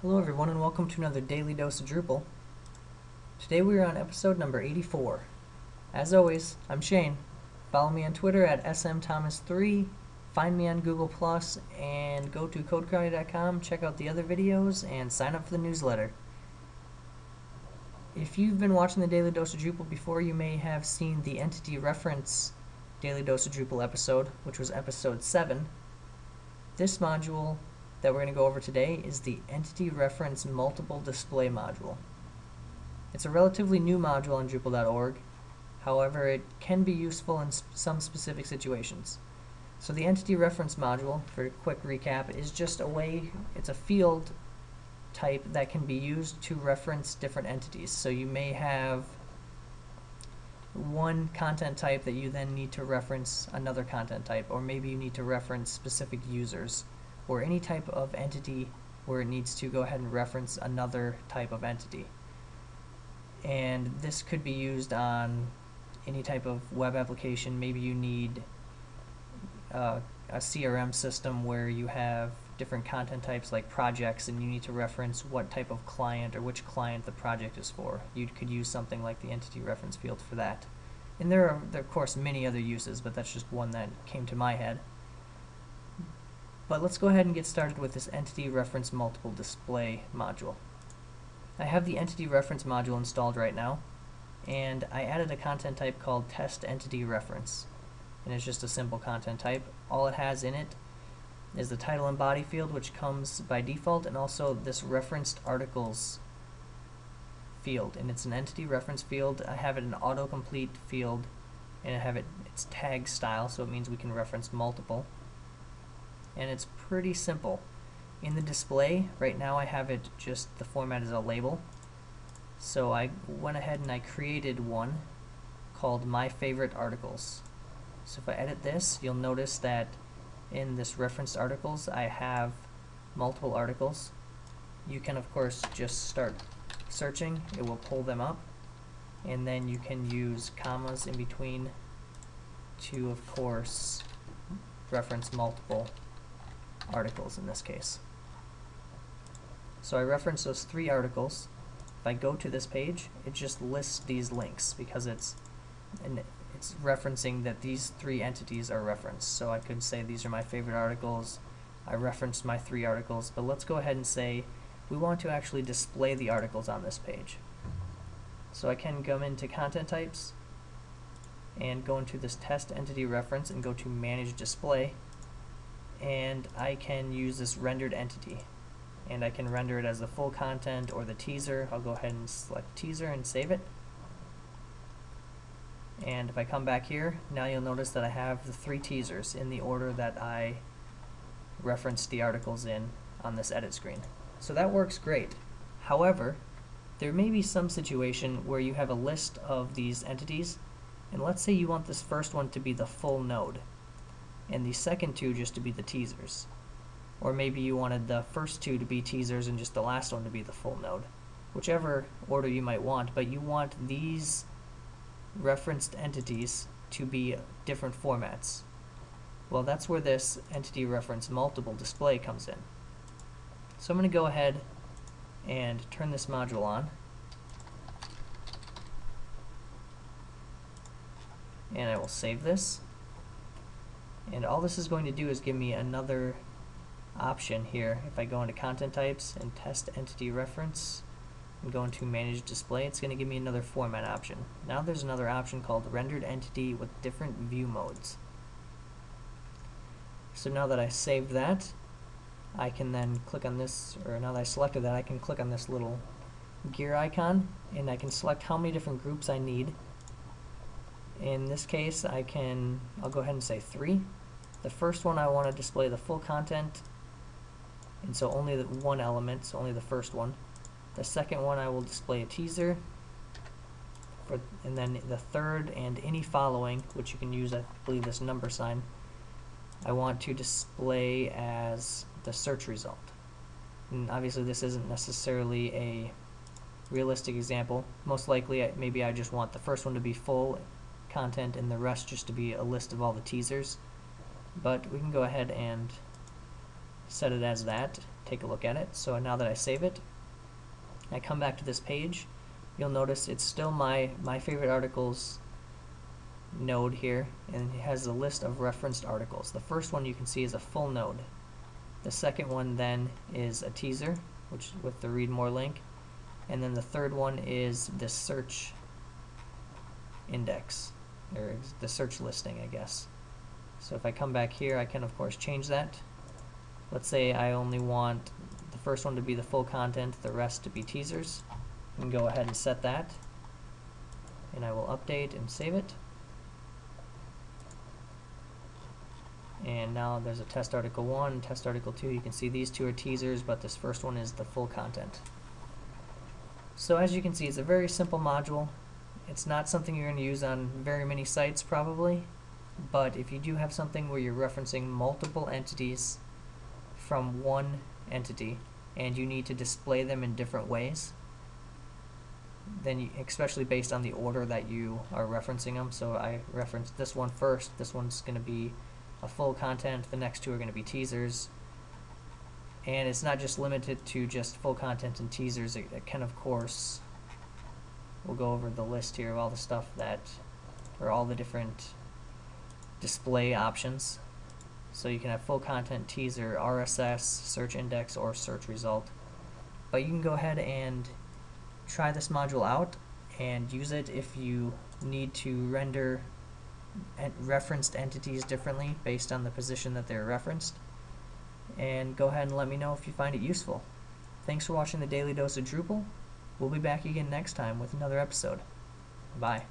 Hello everyone and welcome to another Daily Dose of Drupal. Today we are on episode number 84. As always, I'm Shane. Follow me on Twitter at smthomas3, find me on Google+, and go to codekarate.com, check out the other videos, and sign up for the newsletter. If you've been watching the Daily Dose of Drupal before, you may have seen the Entity Reference Daily Dose of Drupal episode, which was episode 7. This module that we're going to go over today is the Entity Reference Multiple Display module. It's a relatively new module on Drupal.org, however it can be useful in some specific situations. So the Entity Reference module, for a quick recap, is just a way, it's a field type that can be used to reference different entities. So you may have one content type that you then need to reference another content type, or maybe you need to reference specific users, or any type of entity where it needs to go ahead and reference another type of entity. And this could be used on any type of web application. Maybe you need a CRM system where you have different content types like projects, and you need to reference what type of client or which client the project is for. You could use something like the entity reference field for that. And there are of course many other uses, but that's just one that came to my head. But let's go ahead and get started with this Entity Reference Multiple Display module. I have the Entity Reference module installed right now, and I added a content type called Test Entity Reference. And it's just a simple content type. All it has in it is the title and body field, which comes by default, and also this referenced articles field. And it's an entity reference field. I have it an autocomplete field, and I have it's tag style, so it means we can reference multiple. And it's pretty simple. In the display, right now I have it just the format as a label. So I went ahead and I created one called My Favorite Articles. So if I edit this, you'll notice that in this referenced articles I have multiple articles. You can of course just start searching, it will pull them up, and then you can use commas in between to of course reference multiple articles in this case. So I reference those 3 articles. If I go to this page, it just lists these links because it's referencing that these 3 entities are referenced. So I could say these are my favorite articles. I referenced my 3 articles, but let's go ahead and say we want to actually display the articles on this page. So I can come into content types and go into this test entity reference and go to manage display, and I can use this rendered entity, and I can render it as the full content or the teaser. I'll go ahead and select teaser and save it. And if I come back here, now you'll notice that I have the 3 teasers in the order that I referenced the articles in on this edit screen. So that works great. However, there may be some situation where you have a list of these entities, and let's say you want this first one to be the full node and the second 2 just to be the teasers. Or maybe you wanted the first 2 to be teasers and just the last one to be the full node. Whichever order you might want, but you want these referenced entities to be different formats. Well, that's where this Entity Reference Multiple Display comes in. So I'm going to go ahead and turn this module on. And I will save this. And all this is going to do is give me another option here. If I go into content types and test entity reference and go into manage display, it's going to give me another format option. Now there's another option called rendered entity with different view modes. So now that I saved that, I can then click on this, or now that I selected that, I can click on this little gear icon and I can select how many different groups I need. In this case I'll go ahead and say 3. The first one I want to display the full content, and so only the one element, so only the first one. The second one I will display a teaser, and then the third and any following, which you can use, I believe, this number sign, I want to display as the search result. And obviously this isn't necessarily a realistic example. Most likely maybe I just want the first one to be full content and the rest just to be a list of all the teasers. But we can go ahead and set it as that. take a look at it. So now that I save it, I come back to this page, you'll notice it's still my favorite articles node here, and it has a list of referenced articles. The first one you can see is a full node. The second one then is a teaser, which with the read more link, and then the third one is the search index, or the search listing, I guess. So if I come back here, I can of course change that. Let's say I only want the first one to be the full content, the rest to be teasers. I can go ahead and set that, and I will update and save it. And now there's a test article 1 and test article 2. You can see these two are teasers, but this first one is the full content. So as you can see, it's a very simple module. It's not something you're going to use on very many sites probably, but if you do have something where you're referencing multiple entities from one entity and you need to display them in different ways, then you, especially based on the order that you are referencing them. So I referenced this one first. This one's going to be a full content. The next two are going to be teasers. And it's not just limited to just full content and teasers. It can, of course, we'll go over the list here of all the stuff that, or all the different display options. So you can have full content, teaser, RSS, search index, or search result. But you can go ahead and try this module out and use it if you need to render referenced entities differently based on the position that they're referenced. And go ahead and let me know if you find it useful. Thanks for watching the Daily Dose of Drupal. We'll be back again next time with another episode. Bye.